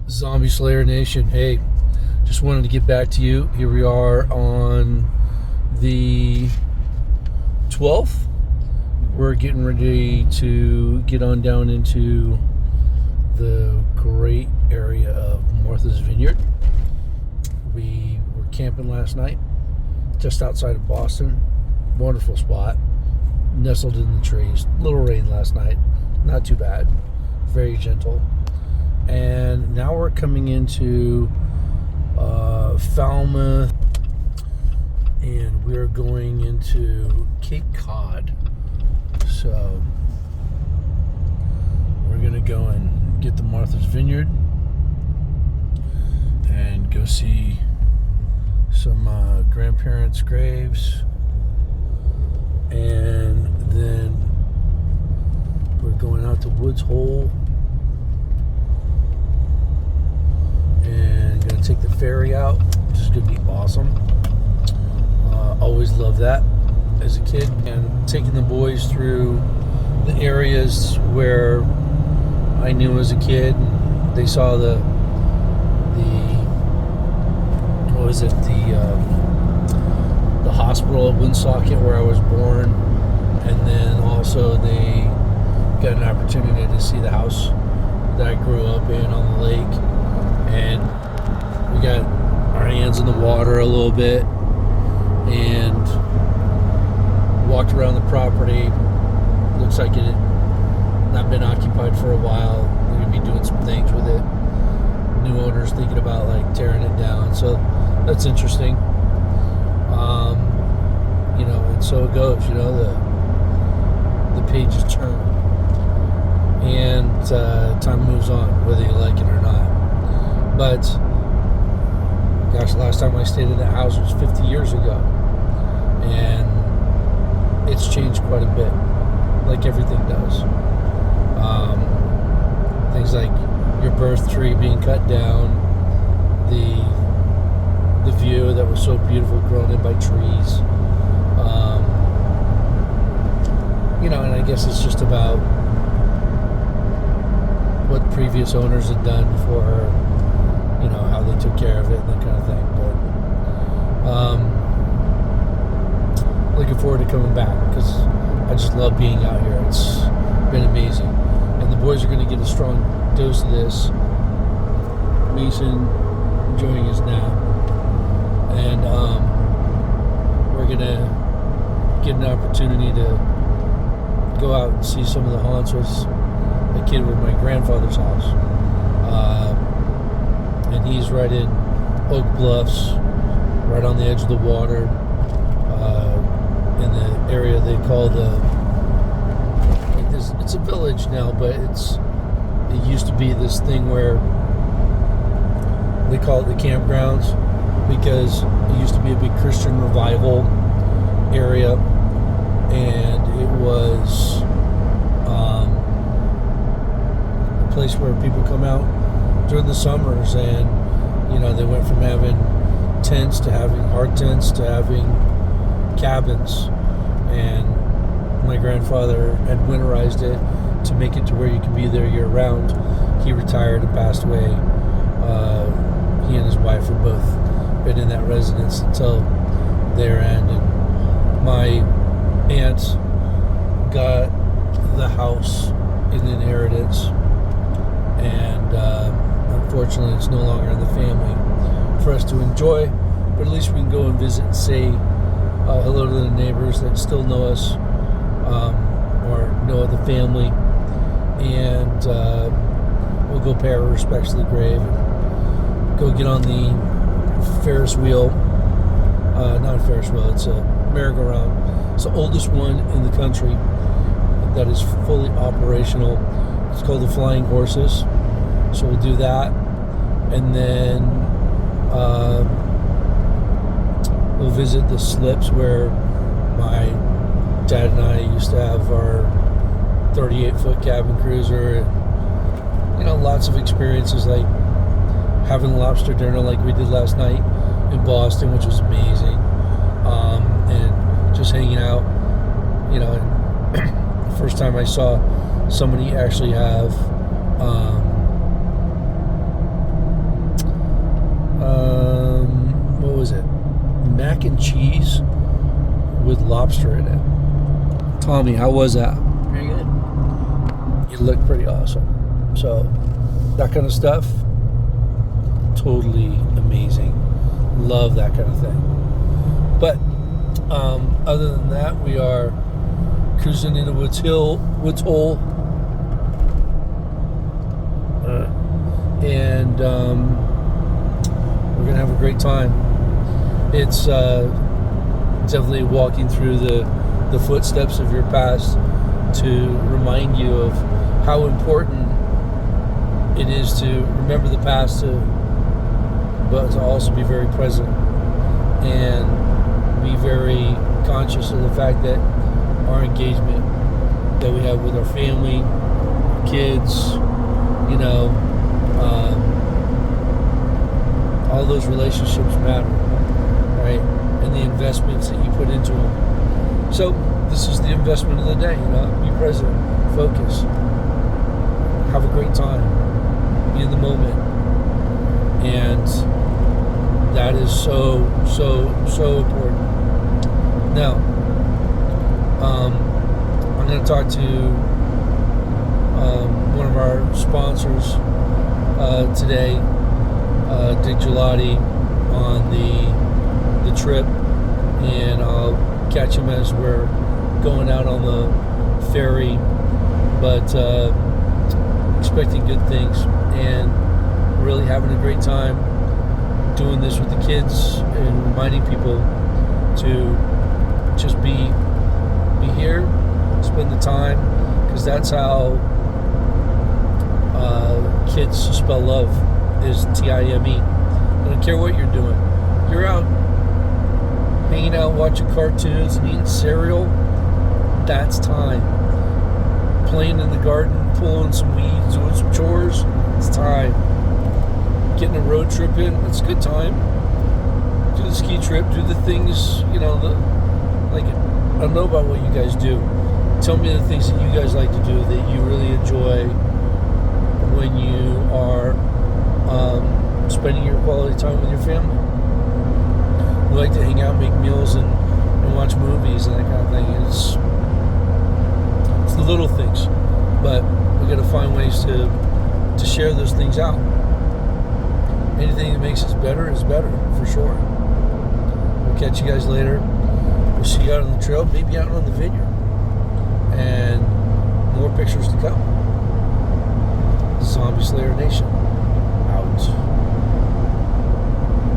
Zombie Slayer Nation, hey, just wanted to get back to you. Here we are on the 12th. We're getting ready to get on down into the great area of Martha's Vineyard. We were camping last night just outside of Boston. Wonderful spot, nestled in the trees. Little rain last night, not too bad, very gentle. And now we're coming into Falmouth, and we're going into Cape Cod. So we're gonna go and get to Martha's Vineyard and go see some grandparents' graves, and then we're going out to Woods Hole and gonna take the ferry out, which is gonna be awesome. Always loved that as a kid, and taking the boys through the areas where I knew as a kid. They saw the what was it, the hospital at Woonsocket where I was born, and then also they got an opportunity to see the house that I grew up in on the lake. And we got our hands in the water a little bit and walked around the property. Looks like it had not been occupied for a while. They're going to be doing some things with it. New owners thinking about like tearing it down. So that's interesting. And so it goes, the pages turn. And time moves on, whether you like it or not. But gosh, the last time I stayed in that house was 50 years ago, and it's changed quite a bit, like everything does. Things like your birth tree being cut down, the view that was so beautiful grown in by trees, and I guess it's just about what previous owners had done before her, how they took care of it and that kind of thing. But looking forward to coming back, because I just love being out here. It's been amazing, and the boys are going to get a strong dose of this. Mason enjoying his nap, and we're going to get an opportunity to go out and see some of the haunts. Was a kid with my grandfather's house, and he's right in Oak Bluffs, right on the edge of the water, in the area they call it's a village now, but it used to be this thing where they call it the campgrounds, because it used to be a big Christian revival area, and it was a place where people come out during the summers, and they went from having tents to having hard tents to having cabins. And my grandfather had winterized it to make it to where you could be there year round. He retired and passed away. He and his wife were both been in that residence until their end, and my aunt got the house in inheritance, and unfortunately it's no longer in the family for us to enjoy, but at least we can go and visit and say hello to the neighbors that still know us, or know the family, and we'll go pay our respects to the grave and go get on the Ferris wheel. Not a Ferris wheel, it's a merry-go-round. It's the oldest one in the country that is fully operational. It's called the Flying Horses. So we'll do that, and then we'll visit the slips where my dad and I used to have our 38-foot cabin cruiser, and lots of experiences, like having lobster dinner like we did last night in Boston, which was amazing, and just hanging out. And the first time I saw somebody actually have lobster in it. Tommy, how was that? Very good. It looked pretty awesome. So that kind of stuff, totally amazing. Love that kind of thing. But other than that, we are cruising into Woods Hole, and we're gonna have a great time. It's definitely walking through the footsteps of your past to remind you of how important it is to remember the past, but to also be very present and be very conscious of the fact that our engagement that we have with our family, our kids, all those relationships matter, right? And the investments that you put into them. So this is the investment of the day. Be present, focus, have a great time, be in the moment, and that is so important. Now, I'm going to talk to one of our sponsors today, Dick Gelati, on the trip, and I'll catch him as we're going out on the ferry, but expecting good things and really having a great time doing this with the kids and reminding people to just be here, spend the time, because that's how kids spell love, is Time. I don't care what you're doing. You're out hanging out, watching cartoons and eating cereal. That's time. Playing in the garden, pulling some weeds, doing some chores. It's time. Getting a road trip in. It's a good time. Do the ski trip. Do the things. I don't know about what you guys do. Tell me the things that you guys like to do that you really enjoy when you are spending your quality time with your family. We like to hang out, make meals, and watch movies and that kind of thing. It's the little things, but we got to find ways to share those things out. Anything that makes us better is better, for sure. We'll catch you guys later. We'll see you out on the trail, maybe out on the vineyard, and more pictures to come. Zombie Slayer Nation.